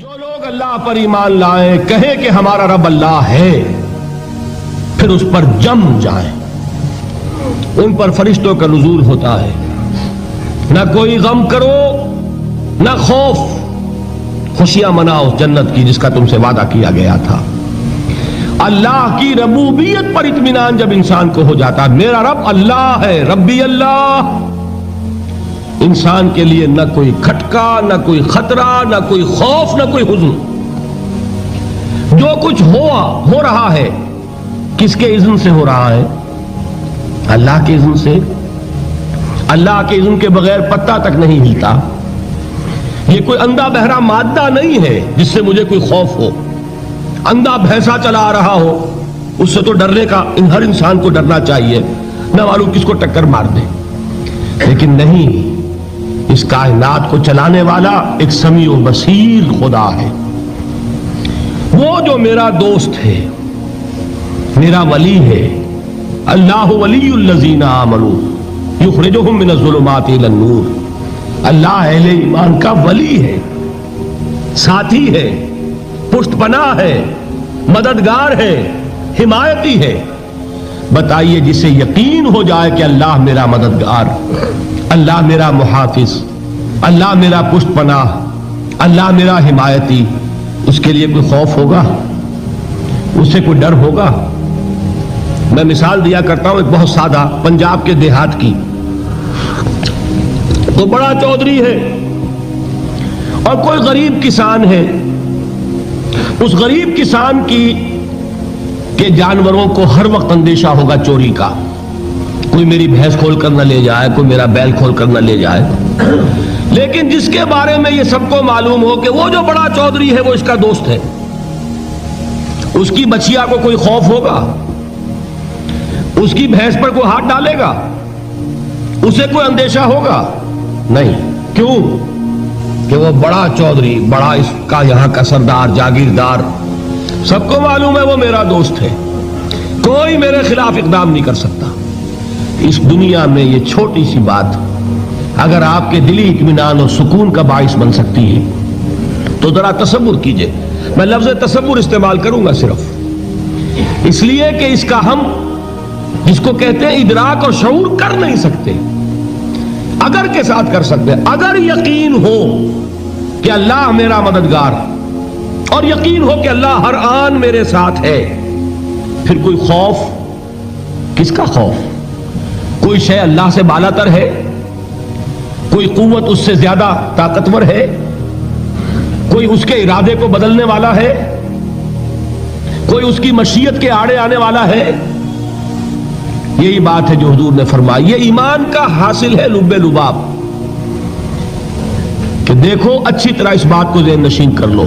جو لوگ اللہ پر ایمان لائیں کہیں کہ ہمارا رب اللہ ہے، پھر اس پر جم جائیں، ان پر فرشتوں کا نزول ہوتا ہے، نہ کوئی غم کرو نہ خوف، خوشیاں مناؤ اس جنت کی جس کا تم سے وعدہ کیا گیا تھا۔ اللہ کی ربوبیت پر اطمینان جب انسان کو ہو جاتا ہے، میرا رب اللہ ہے، ربی اللہ، انسان کے لیے نہ کوئی کھٹکا، نہ کوئی خطرہ، نہ کوئی خوف، نہ کوئی حزن۔ جو کچھ ہو رہا ہے کس کے اذن سے ہو رہا ہے؟ اللہ کے اذن سے۔ اللہ کے اذن کے بغیر پتا تک نہیں ہلتا۔ یہ کوئی اندھا بہرا مادہ نہیں ہے جس سے مجھے کوئی خوف ہو۔ اندھا بھینسا چلا آ رہا ہو اس سے تو ڈرنے کا ہر انسان کو ڈرنا چاہیے، نہ معلوم کس کو ٹکر مار دے، لیکن نہیں، اس کائنات کو چلانے والا ایک سمیع و بصیر خدا ہے۔ وہ جو میرا دوست ہے، میرا ولی ہے، اللہ ولی الذین آمنوا یخرجہم من الظلمات الی النور۔ اللہ اہل ایمان کا ولی ہے، ساتھی ہے، پشت پناہ ہے، مددگار ہے، حمایتی ہے۔ بتائیے جسے یقین ہو جائے کہ اللہ میرا مددگار، اللہ میرا محافظ، اللہ میرا پشت پناہ، اللہ میرا حمایتی، اس کے لیے کوئی خوف ہوگا؟ اس سے کوئی ڈر ہوگا؟ میں مثال دیا کرتا ہوں ایک بہت سادہ پنجاب کے دیہات کی۔ تو بڑا چودھری ہے اور کوئی غریب کسان ہے۔ اس غریب کسان کے جانوروں کو ہر وقت اندیشہ ہوگا چوری کا، کوئی میری بھینس کھول کر نہ لے جائے، کوئی میرا بیل کھول کر نہ لے جائے۔ لیکن جس کے بارے میں یہ سب کو معلوم ہو کہ وہ جو بڑا چودھری ہے وہ اس کا دوست ہے، اس کی بچیا کو کوئی خوف ہوگا؟ اس کی بھینس پر کوئی ہاتھ ڈالے گا؟ اسے کوئی اندیشہ ہوگا؟ نہیں۔ کیوں؟ کہ وہ بڑا چودھری، بڑا اس کا یہاں کا سردار، جاگیردار، سب کو معلوم ہے وہ میرا دوست ہے، کوئی میرے خلاف اقدام نہیں کر سکتا۔ اس دنیا میں یہ چھوٹی سی بات اگر آپ کے دلی اطمینان اور سکون کا باعث بن سکتی ہے تو ذرا تصور کیجئے۔ میں لفظ تصور استعمال کروں گا صرف اس لیے کہ اس کا ہم جس کو کہتے ہیں ادراک اور شعور کر نہیں سکتے، اگر کے ساتھ کر سکتے۔ اگر یقین ہو کہ اللہ میرا مددگار اور یقین ہو کہ اللہ ہر آن میرے ساتھ ہے، پھر کوئی خوف، کس کا خوف؟ کوئی شے اللہ سے بالا تر ہے؟ کوئی قوت اس سے زیادہ طاقتور ہے؟ کوئی اس کے ارادے کو بدلنے والا ہے؟ کوئی اس کی مشیت کے آڑے آنے والا ہے؟ یہی بات ہے جو حضور نے فرمائی۔ یہ ایمان کا حاصل ہے لب لباب، کہ دیکھو اچھی طرح اس بات کو ذہن نشین کر لو،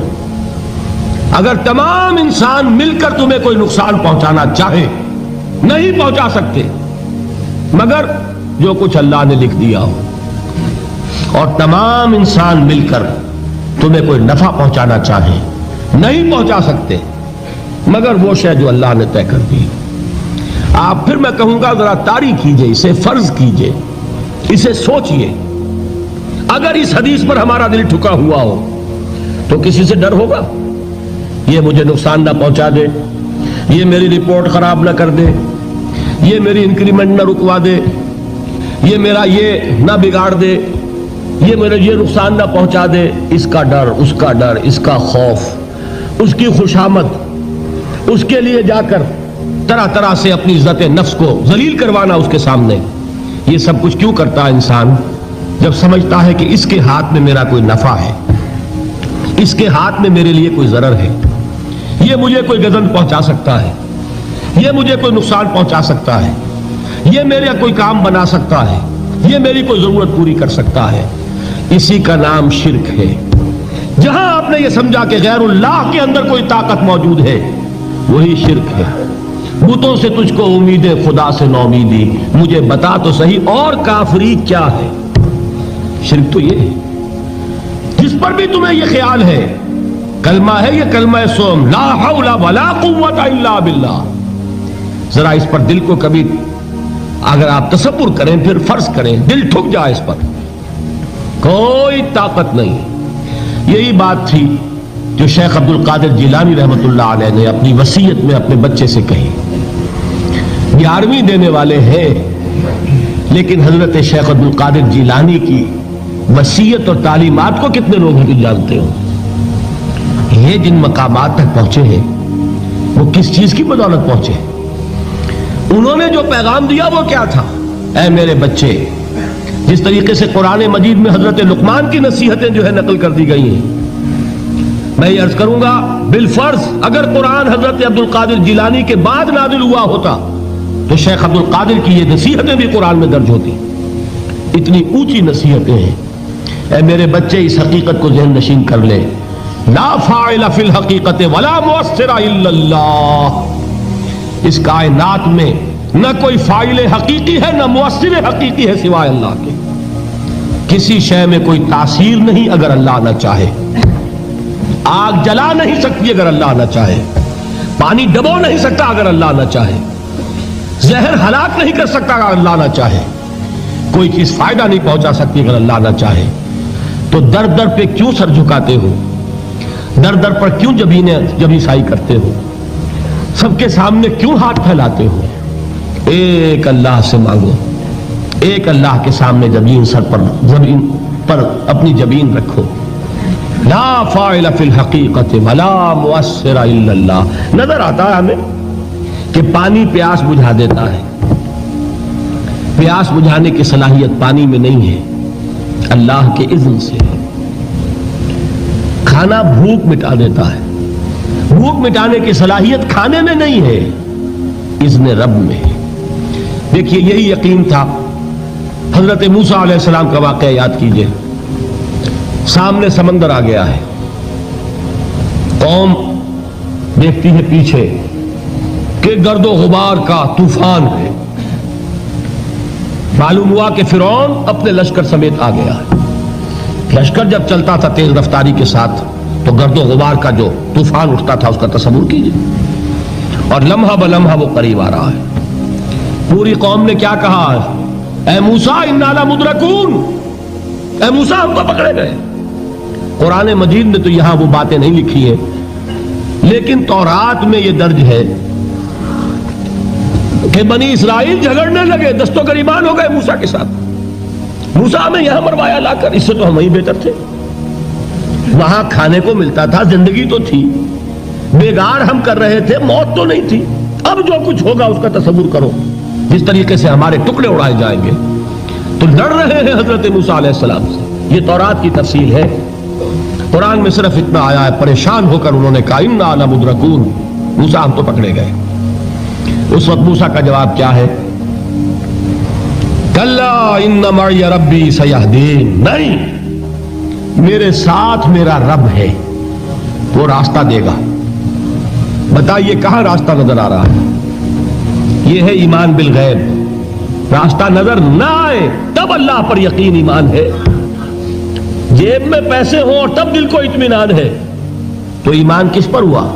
اگر تمام انسان مل کر تمہیں کوئی نقصان پہنچانا چاہے نہیں پہنچا سکتے، مگر جو کچھ اللہ نے لکھ دیا ہو، اور تمام انسان مل کر تمہیں کوئی نفع پہنچانا چاہے نہیں پہنچا سکتے، مگر وہ شے جو اللہ نے طے کر دی۔ آپ پھر میں کہوں گا ذرا طاری کیجئے، اسے فرض کیجئے، اسے سوچئے۔ اگر اس حدیث پر ہمارا دل ٹھکا ہوا ہو تو کسی سے ڈر ہوگا؟ یہ مجھے نقصان نہ پہنچا دے، یہ میری رپورٹ خراب نہ کر دے، یہ میری انکریمنٹ نہ رکوا دے، یہ میرا یہ نہ بگاڑ دے، یہ میرا یہ نقصان نہ پہنچا دے۔ اس کا ڈر، اس کا ڈر، اس کا خوف، اس کی خوشامد، اس کے لیے جا کر طرح طرح سے اپنی عزت نفس کو ذلیل کروانا اس کے سامنے، یہ سب کچھ کیوں کرتا ہے انسان؟ جب سمجھتا ہے کہ اس کے ہاتھ میں میرا کوئی نفع ہے، اس کے ہاتھ میں میرے لیے کوئی ضرر ہے، یہ مجھے کوئی گزن پہنچا سکتا ہے، یہ مجھے کوئی نقصان پہنچا سکتا ہے، یہ میرا کوئی کام بنا سکتا ہے، یہ میری کوئی ضرورت پوری کر سکتا ہے، اسی کا نام شرک ہے۔ جہاں آپ نے یہ سمجھا کہ غیر اللہ کے اندر کوئی طاقت موجود ہے، وہی شرک ہے۔ بتوں سے تجھ کو امید خدا سے نومیدی، مجھے بتا تو صحیح اور کافری کیا ہے؟ شرک تو یہ ہے۔ جس پر بھی تمہیں یہ خیال ہے، کلمہ ہے یہ کلمہ سوم، لا حول ولا قوت الا باللہ، ذرا اس پر دل کو کبھی اگر آپ تصور کریں، پھر فرض کریں، دل ٹھک جائے اس پر، کوئی طاقت نہیں۔ یہی بات تھی جو شیخ عبد القادر جیلانی رحمۃ اللہ علیہ نے اپنی وصیت میں اپنے بچے سے کہی. 11ویں دینے والے ہیں، لیکن حضرت شیخ عبد القادر جیلانی کی وصیت اور تعلیمات کو کتنے لوگ ہیں جانتے ہو؟ یہ جن مقامات تک پہنچے ہیں وہ کس چیز کی بدولت پہنچے؟ انہوں نے جو پیغام دیا وہ کیا تھا؟ اے میرے بچے، جس طریقے سے قرآن مجید میں حضرت لقمان کی نصیحتیں جو ہے نقل کر دی گئی ہیں، میں یہ عرض کروں گا بالفرض اگر قرآن حضرت عبد القادر جیلانی کے بعد نازل ہوا ہوتا تو شیخ عبد القادر کی یہ نصیحتیں بھی قرآن میں درج ہوتی. اتنی اونچی نصیحتیں ہیں. اے میرے بچے، اس حقیقت کو ذہن نشین کر لے، لا فاعل فی الحقیقت ولا مؤثر الا اللہ. اس کائنات میں نہ کوئی فاعل حقیقی ہے نہ مؤثر حقیقی ہے سوائے اللہ کے. کسی شے میں کوئی تاثیر نہیں اگر اللہ نہ چاہے. آگ جلا نہیں سکتی اگر اللہ نہ چاہے. پانی ڈبو نہیں سکتا اگر اللہ نہ چاہے. زہر ہلاک نہیں کر سکتا اگر اللہ نہ چاہے. کوئی چیز فائدہ نہیں پہنچا سکتی اگر اللہ نہ چاہے. تو در در پہ کیوں سر جھکاتے ہو؟ در در پر کیوں جبیں سائی کرتے ہو؟ سب کے سامنے کیوں ہاتھ پھیلاتے ہو؟ ایک اللہ سے مانگو. ایک اللہ کے سامنے زمین پر اپنی جبین رکھو. لا فاعل فی الحقیقت ولا مؤثر الا اللہ. نظر آتا ہے ہمیں کہ پانی پیاس بجھا دیتا ہے. پیاس بجھانے کی صلاحیت پانی میں نہیں ہے، اللہ کے اذن سے. کھانا بھوک مٹا دیتا ہے. بھوک مٹانے کی صلاحیت کھانے میں نہیں ہے، اذن رب میں ہے. دیکھیے یہی یقین تھا. حضرت موسیٰ علیہ السلام کا واقعہ یاد کیجئے. سامنے سمندر آ گیا ہے، قوم دیکھتی ہے پیچھے کہ گرد و غبار کا طوفان ہے. معلوم ہوا کہ فرعون اپنے لشکر سمیت آ گیا ہے. لشکر جب چلتا تھا تیز رفتاری کے ساتھ تو گرد و غبار کا جو طوفان اٹھتا تھا اس کا تصور کیجئے. اور لمحہ بلمحہ وہ قریب آ رہا ہے. پوری قوم نے کیا کہا؟ اے موسیٰ انا لمدرکون. اے موسیٰ ہم تو پکڑے گئے. قرآن مجید میں تو یہاں وہ باتیں نہیں لکھی ہیں، لیکن تورات میں یہ درج ہے کہ بنی اسرائیل جھگڑنے لگے، دست و گریبان ہو گئے موسیٰ کے ساتھ. موسیٰ ہمیں یہاں مروایا لا کر، اس سے تو ہم ہی بہتر تھے. وہاں کھانے کو ملتا تھا، زندگی تو تھی، بیگار ہم کر رہے تھے، موت تو نہیں تھی. اب جو کچھ ہوگا اس کا تصور کرو، جس طریقے سے ہمارے ٹکڑے اڑائے جائیں گے. تو لڑ رہے ہیں حضرت موسیٰ علیہ السلام سے. یہ تورات کی تفصیل ہے. قرآن میں صرف اتنا آیا ہے، پریشان ہو کر انہوں نے کہا انا لمدرکون. موسیٰ ہم تو پکڑے گئے. اس وقت موسیٰ کا جواب کیا ہے؟ کلا ان معی ربی سیہدین. نہیں، میرے ساتھ میرا رب ہے، وہ راستہ دے گا. بتائیے کہاں راستہ نظر آ رہا ہے؟ یہ ہے ایمان بالغیب. راستہ نظر نہ آئے تب اللہ پر یقین ایمان ہے. جیب میں پیسے ہوں اور تب دل کو اطمینان ہے تو ایمان کس پر ہوا؟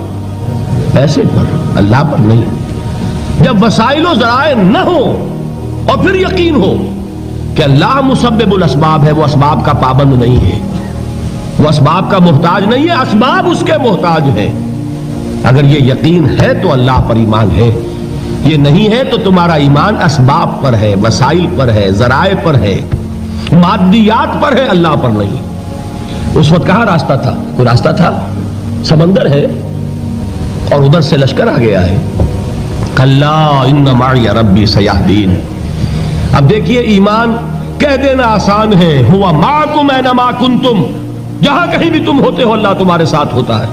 پیسے پر، اللہ پر نہیں. جب وسائل و ذرائع نہ ہو اور پھر یقین ہو کہ اللہ مسبب الاسباب ہے، وہ اسباب کا پابند نہیں ہے، وہ اسباب کا محتاج نہیں ہے، اسباب اس کے محتاج ہیں. اگر یہ یقین ہے تو اللہ پر ایمان ہے. یہ نہیں ہے تو تمہارا ایمان اسباب پر ہے، وسائل پر ہے، ذرائع پر ہے، مادیات پر ہے، اللہ پر نہیں. اس وقت کہاں راستہ تھا؟ کوئی راستہ تھا؟ سمندر ہے اور ادھر سے لشکر آ گیا ہے. کلا ان معی ربی سیہدین. اب دیکھیے ایمان کہہ دینا آسان ہے، ہوا معکم اینما کنتم. جہاں کہیں بھی تم ہوتے ہو اللہ تمہارے ساتھ ہوتا ہے.